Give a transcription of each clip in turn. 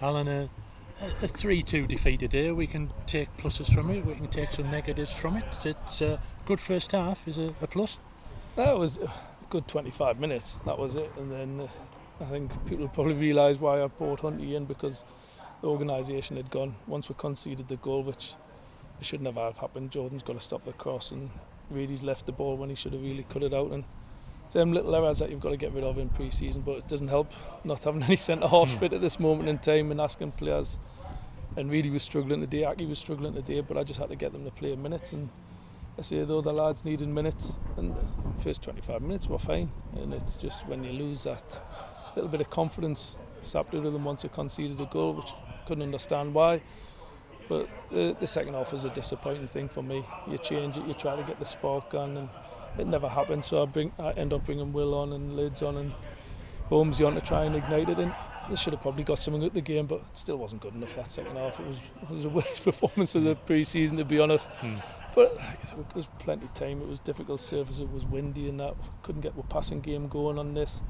Alan, a 3-2 defeat today, we can take pluses from it, we can take some negatives from it. It's a good first half, is a plus. That was a good 25 minutes, that was it. And then I think people probably realise why I brought Hunty in, because the organisation had gone. Once we conceded the goal, which it should never have happened, Jordan's got to stop the cross, and Reedy's left the ball when he should have really cut it out. And it's them little errors that you've got to get rid of in pre-season, but it doesn't help not having any centre-halves fit at this moment in time and asking players. And Reedy was struggling today, Aki was struggling today, but I just had to get them to play minutes. And I say the other lads needed minutes, and the first 25 minutes were fine. And it's just when you lose that little bit of confidence sapped out of them once you conceded a goal, which I couldn't understand why. But the second half was a disappointing thing for me. You change it, you try to get the spark on, and it never happened. So I end up bringing Will on and Lids on and Holmesy on to try and ignite it. And they should have probably got something out of the game, but it still wasn't good enough that second half. It was a worst performance of the pre-season, to be honest. But I guess it was plenty of time. It was difficult surface, it was windy, and that couldn't get the passing game going on this.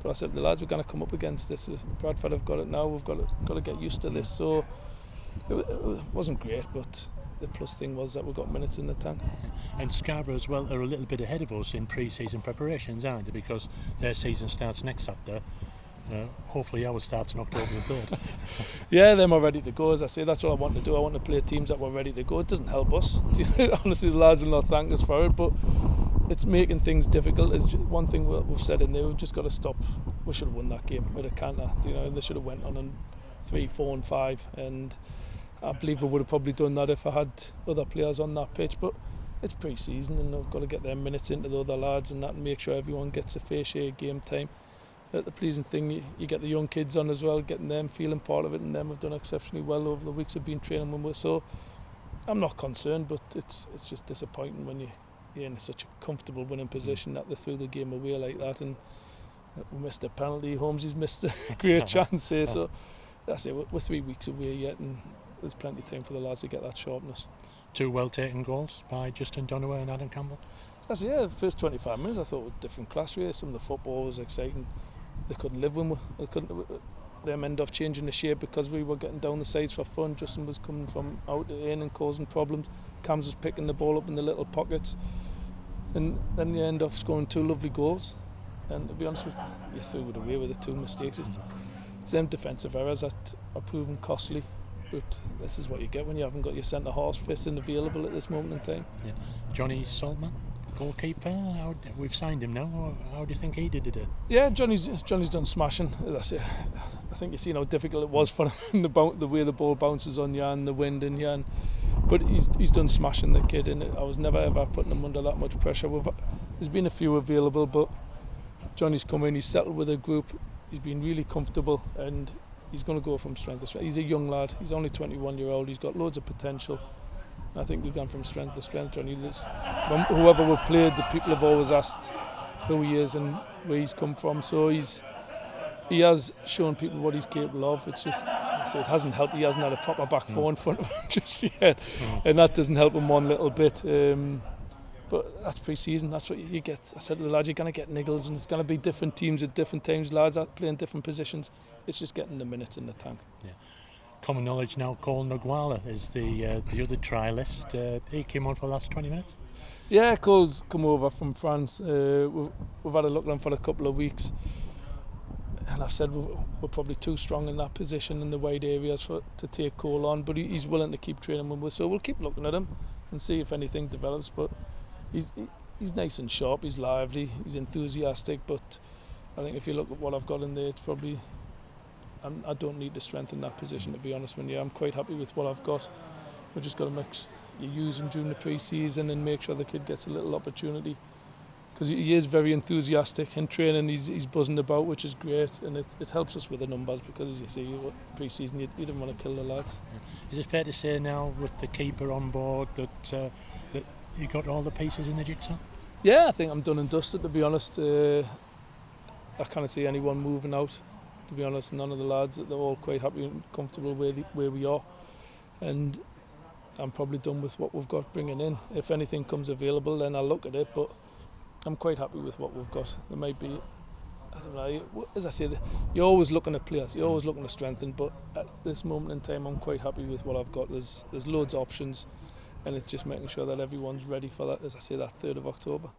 But I said the lads were going to come up against this. Bradford have got it now. We've got to get used to this. So it wasn't great, but the plus thing was that we got minutes in the tank. And Scarborough as well are a little bit ahead of us in pre-season preparations, aren't they? Because their season starts next Saturday. Hopefully ours starts on October the 3rd. Yeah, them are ready to go. As I say, that's what I want to do. I want to play teams that were ready to go. It doesn't help us. Honestly, the lads will not thank us for it, but it's making things difficult. It's one thing we've said in there, we've just got to stop. We should have won that game with a canter. They should have went on in 3, 4 and 5, and I believe we would have probably done that if I had other players on that pitch. But it's pre-season, and I've got to get their minutes into the other lads and that, and make sure everyone gets a fair share of game time. The pleasing thing, you get the young kids on as well, getting them feeling part of it, and them have done exceptionally well over the weeks of been training when we're. So I'm not concerned, but it's just disappointing when you're in such a comfortable winning position that they threw the game away like that, and we missed a penalty. Holmesy's missed a great chance here. So that's it. We're 3 weeks away yet, and there's plenty of time for the lads to get that sharpness. 2 well taken goals by Justin Donaway and Adam Campbell. That's the first 25 minutes I thought were different class race. Some of the football was exciting. They couldn't live when them end up changing the shape because we were getting down the sides for fun. Justin was coming from out to in and causing problems. Cams was picking the ball up in the little pockets, and then you end up scoring 2 lovely goals. And to be honest with you, threw it away with the 2 mistakes. It's them defensive errors that are proven costly. But this is what you get when you haven't got your centre halves fit and available at this moment in time. Yeah. Johnny Saltman, goalkeeper, we've signed him now. How do you think he did today? Yeah, Johnny's done smashing. That's it. I think you've seen how difficult it was for him, the way the ball bounces on you and the wind and you. But he's done smashing, the kid, and I was never ever putting him under that much pressure. There's been a few available, but Johnny's come in, he's settled with a group, he's been really comfortable, and he's going to go from strength to strength. He's a young lad, he's only 21-year-old, he's got loads of potential. I think we've gone from strength to strength. Johnny, whoever we've played, the people have always asked who he is and where he's come from. So he has shown people what he's capable of. It's just, it hasn't helped. He hasn't had a proper back four in front of him just yet, and that doesn't help him one little bit. But that's pre-season. That's what you get. I said to the lads, you're going to get niggles, and it's going to be different teams at different times. Lads are playing different positions. It's just getting the minutes in the tank. Yeah. Common knowledge now, Cole Nugwala is the other trialist. He came on for the last 20 minutes. Yeah, Cole's come over from France. We've had a look at him for a couple of weeks, and I've said we're probably too strong in that position in the wide areas to take Cole on, but he's willing to keep training with us, so we'll keep looking at him and see if anything develops. But he's nice and sharp, he's lively, he's enthusiastic, but I think if you look at what I've got in there, it's probably I don't need to strengthen that position, to be honest with you. I'm quite happy with what I've got. We've just got to use him during the pre-season and make sure the kid gets a little opportunity, because he is very enthusiastic in training. He's buzzing about, which is great, and it helps us with the numbers, because as you see, pre-season you don't want to kill the lads. Is it fair to say now, with the keeper on board, that you got all the pieces in the jigsaw? Yeah, I think I'm done and dusted, to be honest. I can't see anyone moving out, to be honest. None of the lads, they're all quite happy and comfortable where we are, and I'm probably done with what we've got bringing in. If anything comes available, then I'll look at it, but I'm quite happy with what we've got. There might be I don't know. As I said, you're always looking at players. You're always looking to strengthen. But at this moment in time, I'm quite happy with what I've got. There's loads of options, and it's just making sure that everyone's ready for that. As I say, that 3rd of October.